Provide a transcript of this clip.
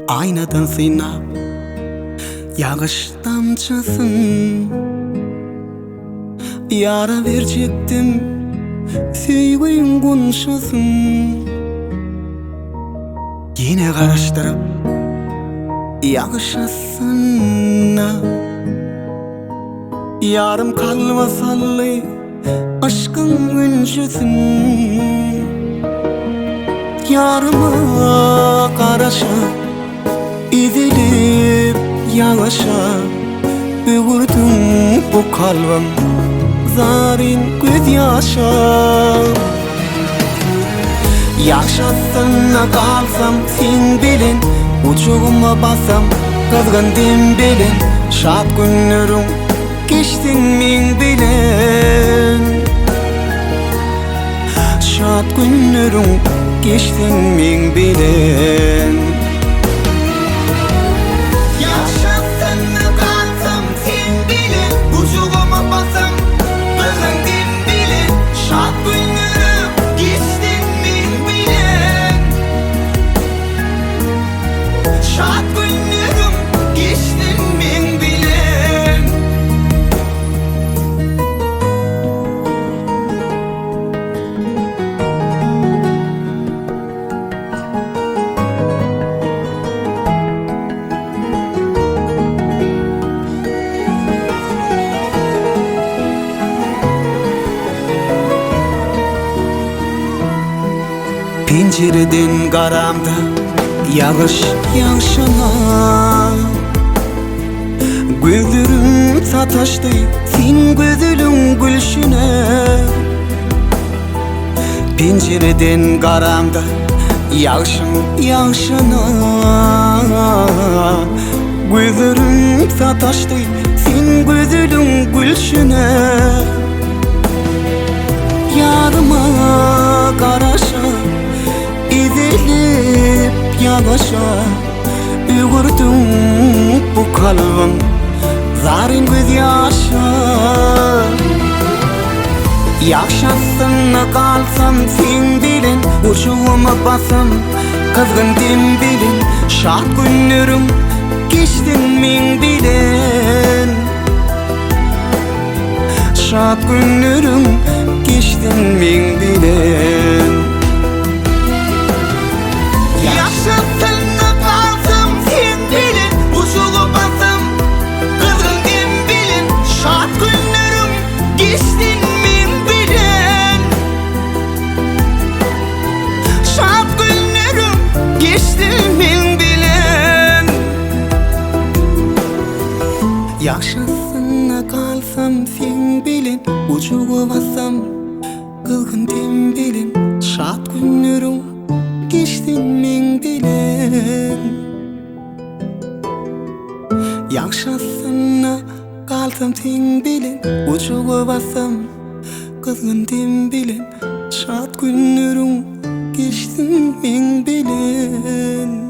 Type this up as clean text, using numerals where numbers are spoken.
Aynadan sıyna yağış damçasın, yara verecektim sevgin konuşasın. Yine karıştırıp yağışasın, yarım kalva sallı aşkın öncüsün. Yarıma karışa İzilip yağışa Büğürdüm bu kalbim zarin göz yaşa. Yaşasına kalsam sen bilin, uçuğuma basam kızgındım bilin. Şad günlerim geçtin men bilen, şad günlerim geçtin men bilen. Pencereden karamda yağış yağışına, gözlerim sataştı sen gözünün gülüşüne. Pencereden karamda yağışın yağışına, gözlerim sataştı sen gözünün gülüşüne. Yarıma karışa İzilip yağışa Büğürdüm bu kalbim zarin göz yaşa. Yaşasına kalsam sen bilin, uçuğuma basam kızgındım bilin. Şad günlerim geçtin men bilen, şad günlerim geçtin men bilen. Yaşasına kalsam sen bilin, uçuğa bassam kızgındım bilin. Şad günlerim geçtin men bilen, yaşasına kalsam sen bilin, uçuğa bassam kızgındım bilin. Şad günlerim geçtin men bilen.